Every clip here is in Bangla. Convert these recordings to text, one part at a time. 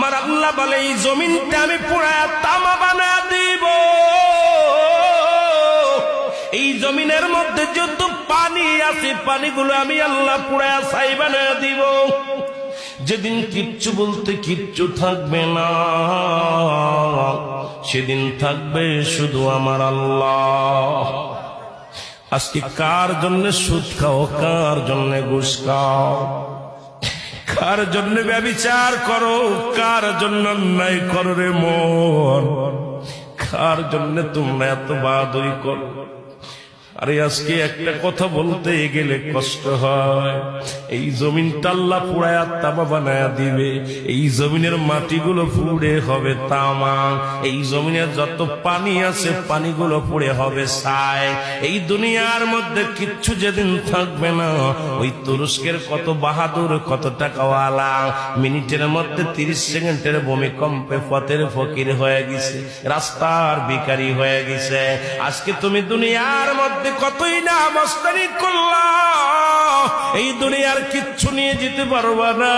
আমার আল্লাহ বলে এই জমিনটা আমি পুরায়া তামা বানা দিব। এই জমিনের মধ্যে যত পানি আছে পানিগুলো আমি আল্লাহ পুরায়া ছাই বানায়া দিব। যেদিন কিচ্ছু বলতে কিচ্ছু থাকবে না, সেদিন থাকবে শুধু আমার আল্লাহ। আজকে কার জন্য সুদ খাও, কার জন্য ঘুষ খাও, কার জন্য ব্যভিচার করো, কার জন্য অন্যায় করো রে মন, কার জন্য তোমরা এত বাহাদুরি করো। আরে আজকে একটা কথা বলতে গেলে কষ্ট হয়। এই জমিনটা আল্লাহ পুরায়া তামা বানায়া দিবে। এই জমিনের মাটিগুলো পুড়ে হবে তামা। এই জমিনের যত পানি আছে পানিগুলো পুড়ে হবে ছাই। এই দুনিয়ার মধ্যে কিচ্ছু যেদিন থাকবে না, ওই তুরস্কের কত বাহাদুর, কত টাকাওয়ালা মিনিটের মধ্যে 30 সেকেন্ডের ভূমিকম্পে পথের ফকির হয়ে গেছে, রাস্তার ভিখারি হয়ে গেছে। আজকে তুমি দুনিয়ার মধ্যে কতই না মস্তানি করলা, এই দুনিয়ার কিচ্ছু নিয়ে যেতে পারবা না।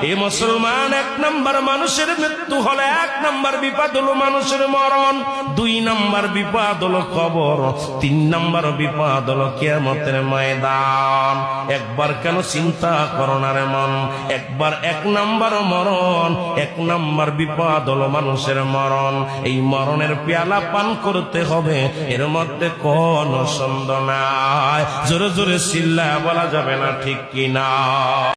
এই মুসলমান, 1 নম্বর মানুষের মৃত্যু হলে 1 নম্বর বিপদ হলো মানুষের মরণ, 2 নম্বর বিপদ হলো কবর, 3 নম্বর বিপদ হলো কিয়ামতের ময়দান। একবার কেন চিন্তা করো না রে মন, একবার 1 নম্বর মরণ, 1 নম্বর বিপদ হলো মানুষের মরণ। এই মরণের পেয়ালা পান করতে হবে, এর মধ্যে কোন সন্দেহ নাই। জোরে জোরে চিল্লায়া বলা যাবে না, ঠিক কিনা?